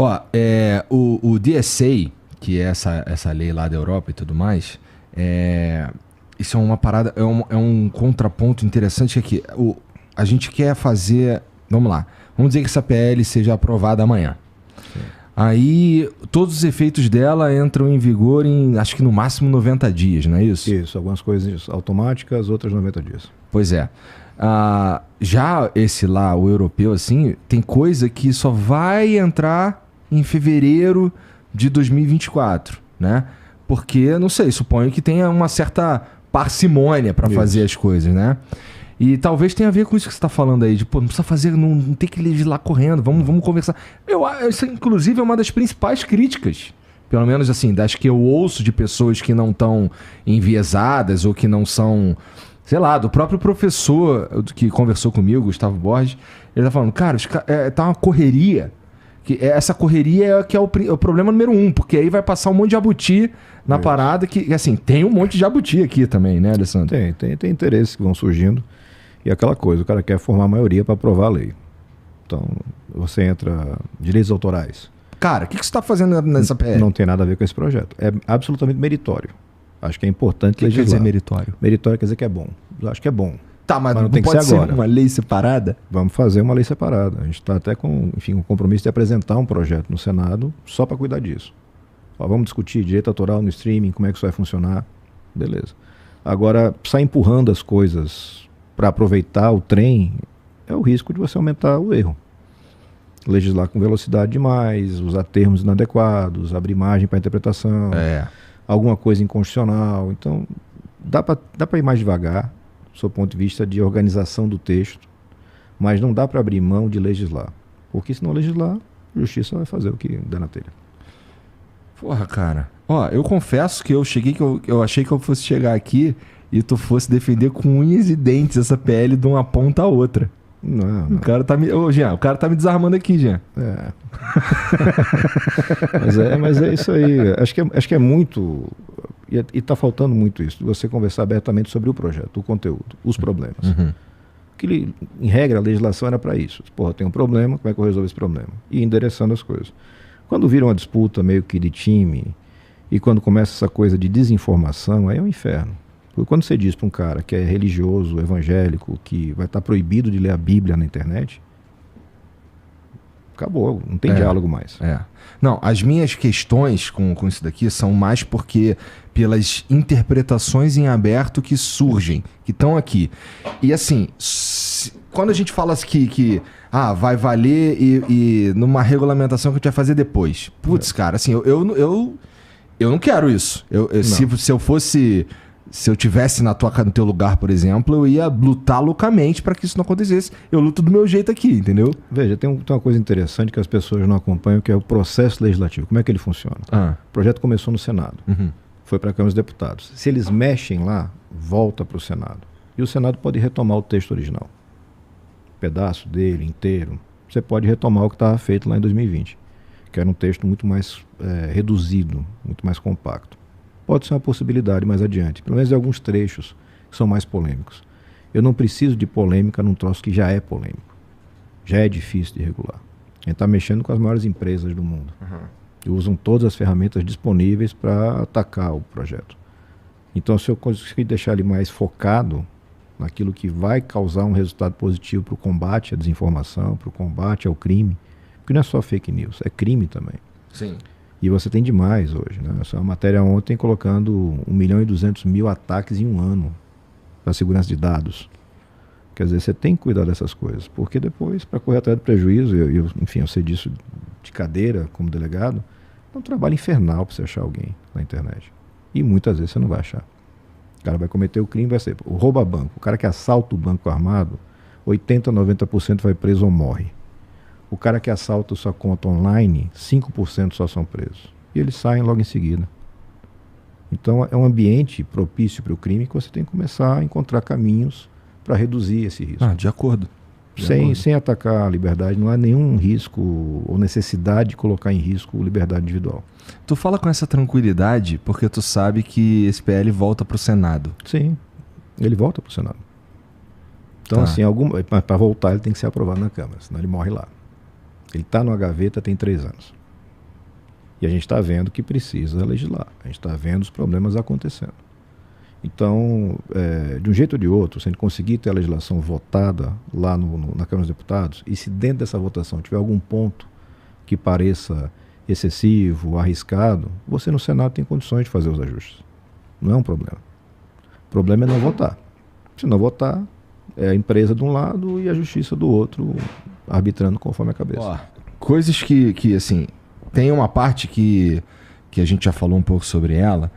Ó, o DSA, que é essa lei lá da Europa e tudo mais, isso é uma parada, é um contraponto interessante aqui. A gente quer fazer... Vamos lá. Vamos dizer que essa PL seja aprovada amanhã. Sim. Aí, todos os efeitos dela entram em vigor em, acho que no máximo 90 dias, não é isso? Isso, algumas coisas automáticas, outras 90 dias. Pois é. Já esse lá, o europeu, assim, tem coisa que só vai entrar em fevereiro de 2024, né? Porque, não sei, suponho que tenha uma certa parcimônia para fazer as coisas, né? E talvez tenha a ver com isso que você está falando aí, de pô, não precisa fazer, não tem que legislar correndo, vamos conversar. Isso, inclusive, é uma das principais críticas, pelo menos assim, das que eu ouço de pessoas que não estão enviesadas ou que não são, sei lá, do próprio professor que conversou comigo, Gustavo Borges, ele tá falando, cara, tá uma correria, essa correria é que é o problema número 1, porque aí vai passar um monte de jabuti na parada, que assim, tem um monte de jabuti aqui também, né, Alessandro? Tem interesses que vão surgindo. E aquela coisa, o cara quer formar a maioria para aprovar a lei. Então, você entra... Direitos autorais. Cara, o que você está fazendo nessa PL? Não tem nada a ver com esse projeto. É absolutamente meritório. Acho que é importante legislar. O que quer dizer meritório? Meritório quer dizer que é bom. Eu acho que é bom. Tá, mas não tem que ser agora. Uma lei separada? Vamos fazer uma lei separada. A gente está até com, enfim, um compromisso de apresentar um projeto no Senado só para cuidar disso. Ó, vamos discutir direito autoral no streaming, como é que isso vai funcionar. Beleza. Agora, sair empurrando as coisas para aproveitar o trem, é o risco de você aumentar o erro. Legislar com velocidade demais, usar termos inadequados, abrir margem para interpretação, alguma coisa inconstitucional. Então, dá para ir mais devagar, do seu ponto de vista de organização do texto, mas não dá para abrir mão de legislar. Porque se não legislar, a justiça vai fazer o que der na telha. Porra, cara. Ó, eu confesso que eu achei que eu fosse chegar aqui e tu fosse defender com unhas e dentes essa PL de uma ponta a outra. Não. O cara tá me... Ô, Jean, o cara tá me desarmando aqui, Jean. Mas é isso aí. Acho que é muito... E tá faltando muito isso. De você conversar abertamente sobre o projeto, o conteúdo, os problemas. Que, em regra, a legislação era para isso. Porra, tem um problema, como é que eu resolvo esse problema? E endereçando as coisas. Quando vira uma disputa meio que de time, e quando começa essa coisa de desinformação, aí é um inferno. Porque quando você diz para um cara que é religioso, evangélico, que vai estar proibido de ler a Bíblia na internet, acabou, não tem diálogo mais. Não, as minhas questões com isso daqui são mais porque pelas interpretações em aberto que surgem, que estão aqui. E assim, quando a gente fala que vai valer e numa regulamentação que a gente vai fazer depois. Putz, cara, assim, eu não quero isso. Se eu tivesse no teu lugar, por exemplo, eu ia lutar loucamente para que isso não acontecesse. Eu luto do meu jeito aqui, entendeu? Veja, tem uma coisa interessante que as pessoas não acompanham, que é o processo legislativo. Como é que ele funciona? O projeto começou no Senado, foi para a Câmara dos Deputados. Se eles mexem lá, volta para o Senado. E o Senado pode retomar o texto original. Pedaço dele, inteiro. Você pode retomar o que estava feito lá em 2020, que era um texto muito mais reduzido, muito mais compacto. Pode ser uma possibilidade mais adiante, pelo menos em alguns trechos que são mais polêmicos. Eu não preciso de polêmica num troço que já é polêmico. Já é difícil de regular. A gente está mexendo com as maiores empresas do mundo. Que usam todas as ferramentas disponíveis para atacar o projeto. Então, se eu conseguir deixar ele mais focado naquilo que vai causar um resultado positivo para o combate à desinformação, para o combate ao crime, porque não é só fake news, é crime também. Sim. E você tem demais hoje, né? Essa matéria ontem colocando 1.200.000 ataques em um ano para a segurança de dados. Quer dizer, você tem que cuidar dessas coisas, porque depois, para correr atrás do prejuízo, enfim, eu sei disso de cadeira como delegado, é um trabalho infernal para você achar alguém na internet. E muitas vezes você não vai achar. O cara vai cometer o crime, vai ser o rouba banco. O cara que assalta o banco armado, 80%, 90% vai preso ou morre. O cara que assalta sua conta online, 5% só são presos. E eles saem logo em seguida. Então é um ambiente propício para o crime que você tem que começar a encontrar caminhos para reduzir esse risco. De acordo. Sem atacar a liberdade, não há nenhum risco ou necessidade de colocar em risco a liberdade individual. Tu fala com essa tranquilidade porque tu sabe que esse PL volta para o Senado. Sim, ele volta para o Senado. Então, assim, para voltar ele tem que ser aprovado na Câmara, senão ele morre lá. Ele está numa gaveta tem 3 anos. E a gente está vendo que precisa legislar. A gente está vendo os problemas acontecendo. Então, de um jeito ou de outro, se a gente conseguir ter a legislação votada lá na Câmara dos Deputados, e se dentro dessa votação tiver algum ponto que pareça excessivo, arriscado, você no Senado tem condições de fazer os ajustes. Não é um problema. O problema é não votar. Se não votar, é a empresa de um lado e a justiça do outro, arbitrando conforme a cabeça. Coisas que assim, tem uma parte que a gente já falou um pouco sobre ela,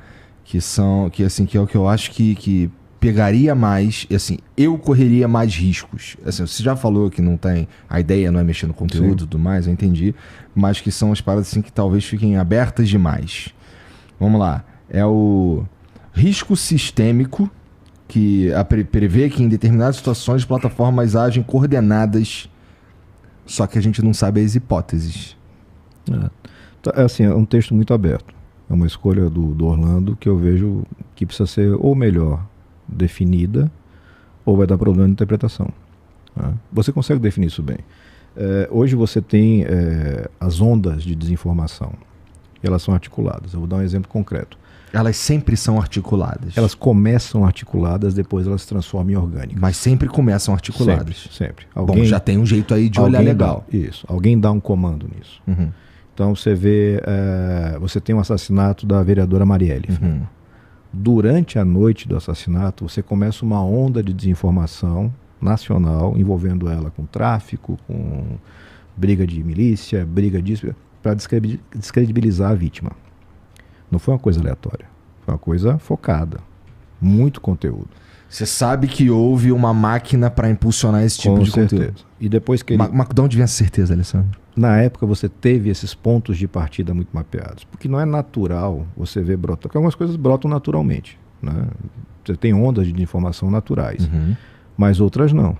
que é o que eu acho que pegaria mais, assim, eu correria mais riscos. Assim, você já falou que não tem, a ideia não é mexer no conteúdo e tudo mais, eu entendi, mas que são as paradas assim que talvez fiquem abertas demais. Vamos lá, é o risco sistêmico, que prevê que em determinadas situações plataformas agem coordenadas, só que a gente não sabe as hipóteses. Assim, é um texto muito aberto. É uma escolha do Orlando que eu vejo que precisa ser ou melhor definida ou vai dar problema de interpretação. Você consegue definir isso bem. Hoje você tem as ondas de desinformação. Elas são articuladas. Eu vou dar um exemplo concreto. Elas sempre são articuladas. Elas começam articuladas, depois elas se transformam em orgânicas. Mas sempre começam articuladas. Sempre. Bom, já tem um jeito aí de olhar legal. Isso. Alguém dá um comando nisso. Uhum. Então você vê, você tem um assassinato da vereadora Marielle. Uhum. Durante a noite do assassinato, você começa uma onda de desinformação nacional, envolvendo ela com tráfico, com briga de milícia, briga disso, para descredibilizar a vítima. Não foi uma coisa aleatória, foi uma coisa focada, muito conteúdo. Você sabe que houve uma máquina para impulsionar esse tipo de conteúdo. E depois que Mas de onde vem essa certeza, Alessandro? Na época você teve esses pontos de partida muito mapeados, porque não é natural você ver brotar, porque algumas coisas brotam naturalmente, né? Você tem ondas de informação naturais, mas outras não.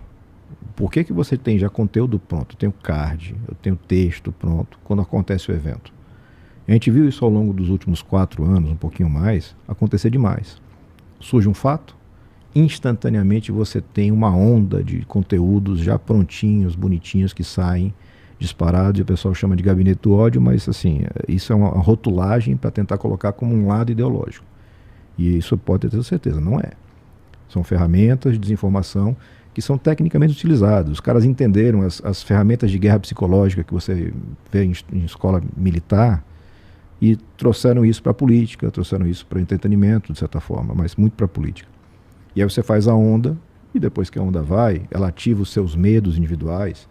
Por que você tem já conteúdo pronto? Eu tenho card, eu tenho texto pronto, quando acontece o evento. A gente viu isso ao longo dos últimos 4 anos, um pouquinho mais, acontecer demais. Surge um fato, instantaneamente você tem uma onda de conteúdos já prontinhos, bonitinhos, que saem disparados, e o pessoal chama de gabinete do ódio, mas assim, isso é uma rotulagem para tentar colocar como um lado ideológico. E isso pode ter certeza, não é. São ferramentas de desinformação que são tecnicamente utilizadas. Os caras entenderam as ferramentas de guerra psicológica que você vê em escola militar e trouxeram isso para a política, trouxeram isso para o entretenimento, de certa forma, mas muito para a política. E aí você faz a onda, e depois que a onda vai, ela ativa os seus medos individuais,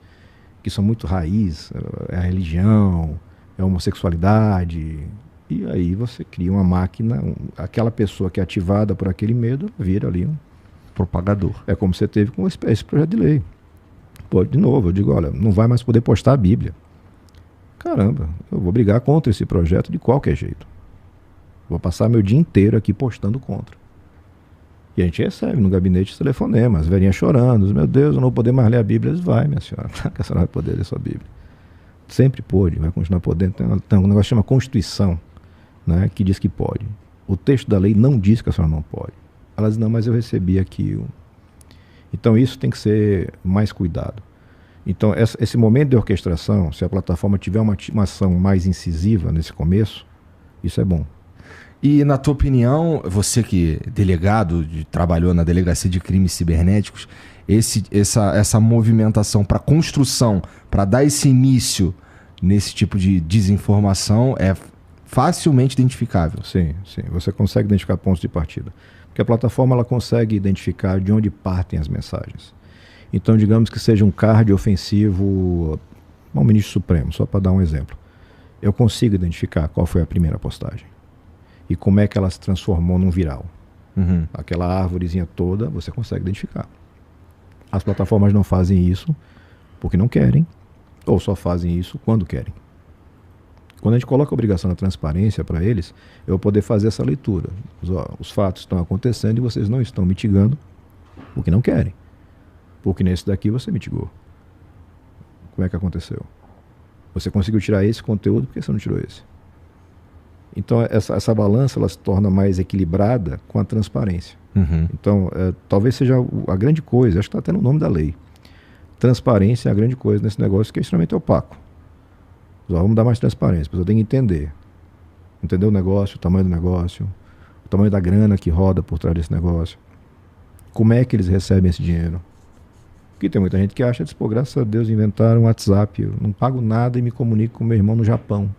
que são muito raiz, é a religião, é a homossexualidade, e aí você cria uma máquina, aquela pessoa que é ativada por aquele medo, vira ali um propagador. É como você teve com esse projeto de lei. Pô, de novo, eu digo, olha, não vai mais poder postar a Bíblia. Caramba, eu vou brigar contra esse projeto de qualquer jeito. Vou passar meu dia inteiro aqui postando contra. E a gente recebe no gabinete telefonemas, as velhinhas chorando, meu Deus, eu não vou poder mais ler a Bíblia. Eles vai, minha senhora, que a senhora vai poder ler sua Bíblia. Sempre pôde, vai continuar podendo. Tem um negócio que chama Constituição, né, que diz que pode. O texto da lei não diz que a senhora não pode. Elas não, mas eu recebi aqui. Então isso tem que ser mais cuidado. Então esse momento de orquestração, se a plataforma tiver uma ação mais incisiva nesse começo, isso é bom. E na tua opinião, você que é delegado, trabalhou na Delegacia de Crimes Cibernéticos, essa movimentação para construção, para dar esse início nesse tipo de desinformação é facilmente identificável? Sim, sim. Você consegue identificar pontos de partida. Porque a plataforma ela consegue identificar de onde partem as mensagens. Então, digamos que seja um card ofensivo ao ministro Supremo, só para dar um exemplo. Eu consigo identificar qual foi a primeira postagem e como é que ela se transformou num viral. Aquela árvorezinha toda, você consegue identificar. As plataformas não fazem isso porque não querem, ou só fazem isso quando querem. Quando a gente coloca a obrigação da transparência para eles, eu vou poder fazer essa leitura. Os fatos estão acontecendo e vocês não estão mitigando porque não querem. Porque nesse daqui você mitigou. Como é que aconteceu? Você conseguiu tirar esse conteúdo, por que você não tirou esse? Então essa balança ela se torna mais equilibrada com a transparência. Então talvez seja a grande coisa, acho que está até no nome da lei. Transparência é a grande coisa nesse negócio que é extremamente opaco. Vamos dar mais transparência, a pessoa tem que entender. entender o negócio, o tamanho do negócio, o tamanho da grana que roda por trás desse negócio, como é que eles recebem esse dinheiro. Porque tem muita gente que acha, pô, graças a Deus inventaram um WhatsApp, eu não pago nada e me comunico com meu irmão no Japão.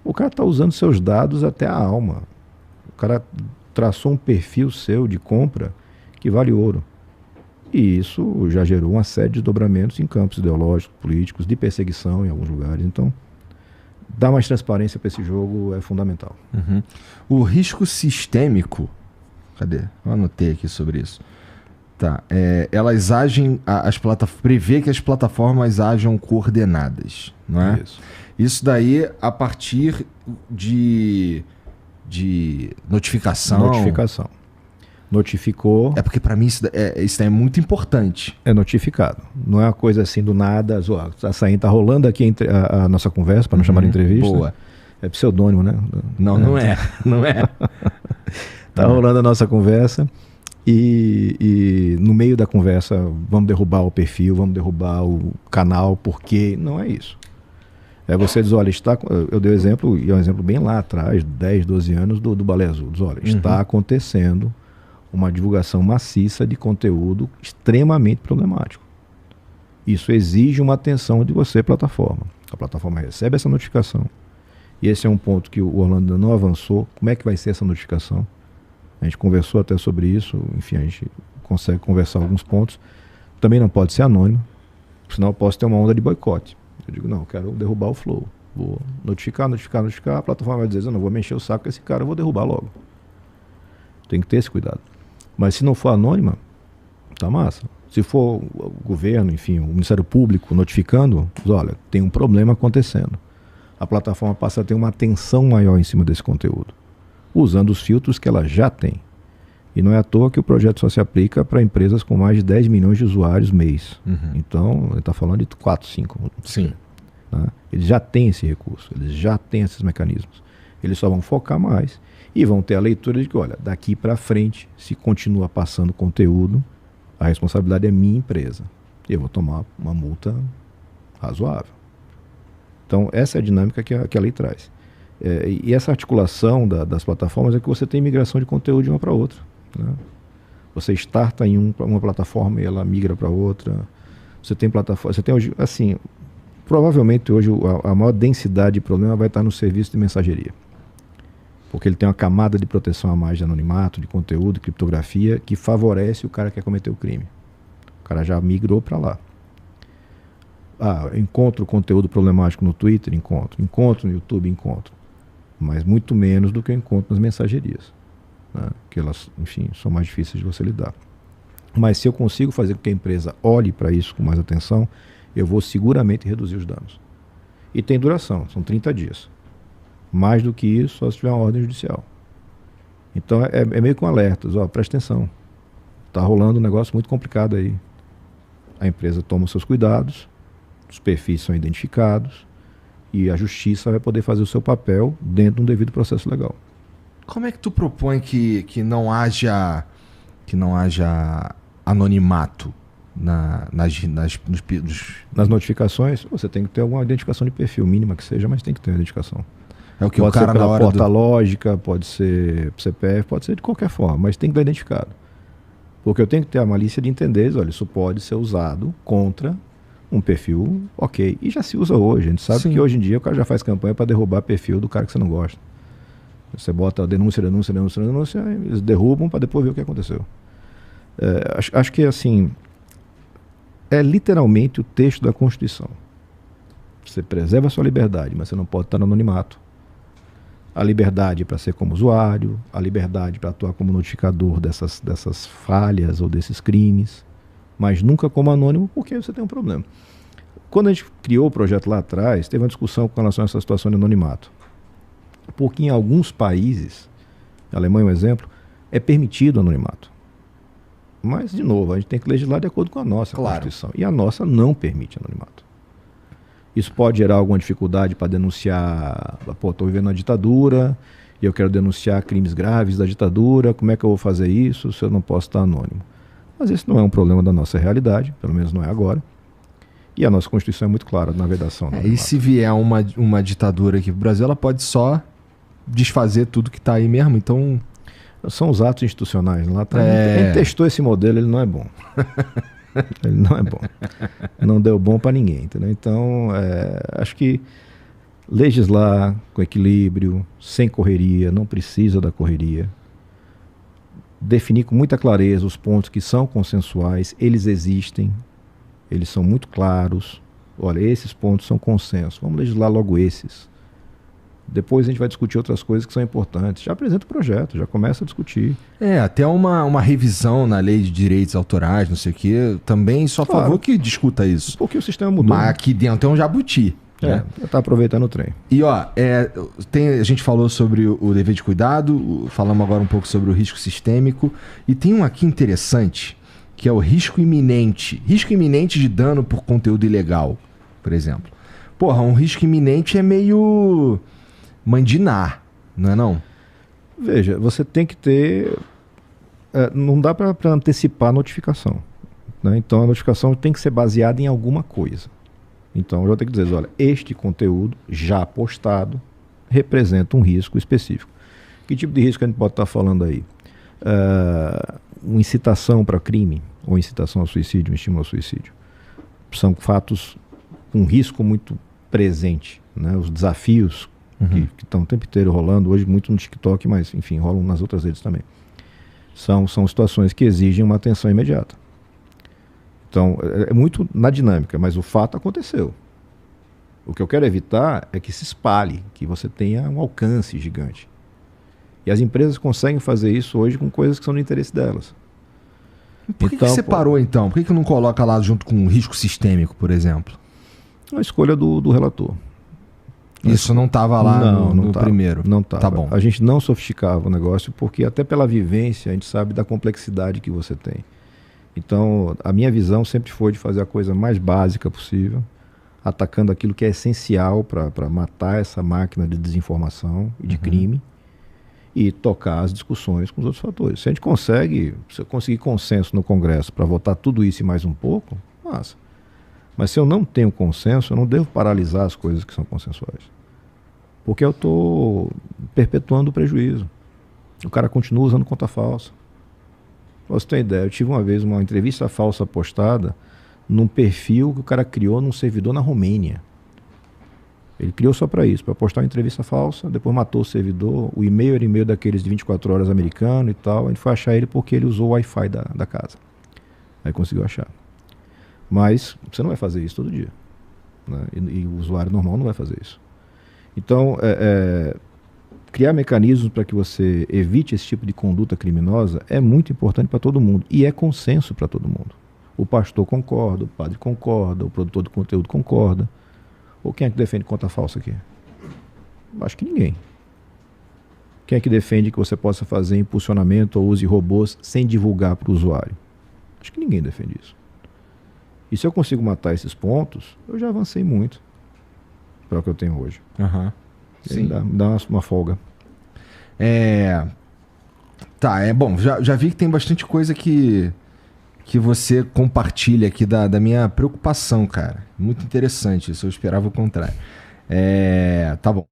O cara está usando seus dados até a alma. O cara traçou um perfil seu de compra que vale ouro. E isso já gerou uma série de desdobramentos em campos ideológicos, políticos, de perseguição em alguns lugares. Então, dar mais transparência para esse jogo é fundamental. Uhum. O risco sistêmico, cadê? Eu anotei aqui sobre isso. Tá. Elas agem, prevê que as plataformas ajam coordenadas, não é? Isso daí a partir de notificação. Notificou. É porque para mim isso é muito importante. É notificado. Não é uma coisa assim do nada. Tá rolando aqui a nossa conversa, para não chamar de entrevista. Boa. É pseudônimo, né? Não é. Tá rolando a nossa conversa. E no meio da conversa, vamos derrubar o perfil, vamos derrubar o canal, porque não é isso. É você dizer, olha, eu dei o exemplo, e é um exemplo bem lá atrás, 10, 12 anos, do Balé Azul. Diz, olha, está acontecendo uma divulgação maciça de conteúdo extremamente problemático. Isso exige uma atenção de você, plataforma. A plataforma recebe essa notificação. E esse é um ponto que o Orlando ainda não avançou. Como é que vai ser essa notificação? A gente conversou até sobre isso, enfim, a gente consegue conversar alguns pontos. Também não pode ser anônimo, senão eu posso ter uma onda de boicote. Eu digo, não, eu quero derrubar o Flow. Vou notificar, a plataforma vai dizer, eu não vou mexer o saco com esse cara, eu vou derrubar logo. Tem que ter esse cuidado. Mas se não for anônima, tá massa. Se for o governo, enfim, o Ministério Público notificando, diz, olha, tem um problema acontecendo. A plataforma passa a ter uma atenção maior em cima desse conteúdo, usando os filtros que ela já tem. E não é à toa que o projeto só se aplica para empresas com mais de 10 milhões de usuários mês. Então, ele está falando de 4, 5. Sim. Né? Eles já têm esse recurso, eles já têm esses mecanismos. Eles só vão focar mais e vão ter a leitura de que, olha, daqui para frente, se continua passando conteúdo, a responsabilidade é minha empresa. E eu vou tomar uma multa razoável. Então, essa é a dinâmica que a lei traz. E essa articulação das plataformas é que você tem migração de conteúdo de uma para outra. Né? Você starta em uma plataforma e ela migra para outra. Você tem plataforma. Você tem hoje, assim, provavelmente hoje a maior densidade de problema vai estar no serviço de mensageria. Porque ele tem uma camada de proteção a mais de anonimato, de conteúdo, de criptografia, que favorece o cara que quer cometer o crime. O cara já migrou para lá. Encontro conteúdo problemático no Twitter? Encontro no YouTube? Encontro. Mas muito menos do que eu encontro nas mensagerias, né? Que elas, enfim, são mais difíceis de você lidar. Mas se eu consigo fazer com que a empresa olhe para isso com mais atenção, eu vou seguramente reduzir os danos. E tem duração, são 30 dias. Mais do que isso, só se tiver uma ordem judicial. Então é meio com alertas, presta atenção. Está rolando um negócio muito complicado aí. A empresa toma os seus cuidados, os perfis são identificados e a justiça vai poder fazer o seu papel dentro de um devido processo legal. Como é que tu propõe que não haja anonimato nas notificações? Você tem que ter alguma identificação de perfil, mínima que seja, mas tem que ter uma identificação. É o que pode o cara ser pela na hora porta lógica, pode ser CPF, pode ser de qualquer forma, mas tem que estar identificado. Porque eu tenho que ter a malícia de entender, olha, isso pode ser usado contra um perfil, ok. E já se usa hoje. A gente sabe que hoje em dia o cara já faz campanha para derrubar perfil do cara que você não gosta. Você bota denúncia, eles derrubam para depois ver o que aconteceu. Acho que assim, é literalmente o texto da Constituição. Você preserva a sua liberdade, mas você não pode estar no anonimato. A liberdade para ser como usuário, a liberdade para atuar como notificador dessas falhas ou desses crimes, mas nunca como anônimo, porque você tem um problema. Quando a gente criou o projeto lá atrás, teve uma discussão com relação a essa situação de anonimato. Porque em alguns países, a Alemanha é um exemplo, é permitido o anonimato. Mas, de novo, a gente tem que legislar de acordo com a nossa Constituição. E a nossa não permite anonimato. Isso pode gerar alguma dificuldade para denunciar, estou vivendo uma ditadura e eu quero denunciar crimes graves da ditadura, como é que eu vou fazer isso se eu não posso estar anônimo? Mas esse não é um problema da nossa realidade, pelo menos não é agora. E a nossa Constituição é muito clara na vedação. E se vier uma ditadura aqui para o Brasil, ela pode só desfazer tudo que está aí mesmo, então... São os atos institucionais. Lá tá, a gente testou esse modelo, ele não é bom. Ele não é bom. Não deu bom para ninguém, entendeu? Então, acho que legislar com equilíbrio, sem correria, não precisa da correria. Definir com muita clareza os pontos que são consensuais, eles existem, eles são muito claros. Olha, esses pontos são consenso, vamos legislar logo esses. Depois a gente vai discutir outras coisas que são importantes. Já apresenta o projeto, já começa a discutir. Até uma revisão na lei de direitos autorais, não sei o quê, também só a favor que discuta isso. Porque o sistema mudou. Mas aqui dentro é um jabuti. Já está aproveitando o trem. E a gente falou sobre o dever de cuidado, falamos agora um pouco sobre o risco sistêmico, e tem um aqui interessante, que é o risco iminente. Risco iminente de dano por conteúdo ilegal, por exemplo. Porra, um risco iminente é meio mandinar, não é não? Veja, você tem que ter... não dá para antecipar a notificação, né? Então a notificação tem que ser baseada em alguma coisa. Então eu vou ter que dizer, olha, este conteúdo já postado representa um risco específico. Que tipo de risco a gente pode estar falando aí? Uma incitação para crime, ou incitação ao suicídio, um estímulo ao suicídio. São fatos com risco muito presente, né? Os desafios que estão o tempo inteiro rolando, hoje muito no TikTok, mas enfim, rolam nas outras redes também. São situações que exigem uma atenção imediata. Então, é muito na dinâmica, mas o fato aconteceu. O que eu quero evitar é que se espalhe, que você tenha um alcance gigante. E as empresas conseguem fazer isso hoje com coisas que são do interesse delas. Por que separou então? Por que não coloca lá junto com um risco sistêmico, por exemplo? A escolha do relator. Isso não estava lá no primeiro? Não estava. Tá bom. A gente não sofisticava o negócio porque até pela vivência a gente sabe da complexidade que você tem. Então, a minha visão sempre foi de fazer a coisa mais básica possível, atacando aquilo que é essencial para matar essa máquina de desinformação e de crime e tocar as discussões com os outros fatores. Se a gente se eu conseguir consenso no Congresso para votar tudo isso e mais um pouco, massa. Mas se eu não tenho consenso, eu não devo paralisar as coisas que são consensuais. Porque eu estou perpetuando o prejuízo. O cara continua usando conta falsa. Pra você ter ideia, eu tive uma vez uma entrevista falsa postada num perfil que o cara criou num servidor na Romênia. Ele criou só para isso, para postar uma entrevista falsa, depois matou o servidor, o e-mail era e-mail daqueles de 24 horas americano e tal, a gente foi achar ele porque ele usou o Wi-Fi da casa. Aí conseguiu achar. Mas você não vai fazer isso todo dia, né? E o usuário normal não vai fazer isso. Então, criar mecanismos para que você evite esse tipo de conduta criminosa é muito importante para todo mundo. E é consenso para todo mundo. O pastor concorda, o padre concorda, o produtor de conteúdo concorda. Ou quem é que defende conta falsa aqui? Acho que ninguém. Quem é que defende que você possa fazer impulsionamento ou use robôs sem divulgar para o usuário? Acho que ninguém defende isso. E se eu consigo matar esses pontos, eu já avancei muito para o que eu tenho hoje. Sim. Dá uma folga. Tá, bom, já vi que tem bastante coisa que você compartilha aqui da minha preocupação, cara. Muito interessante isso, eu esperava o contrário. Tá bom.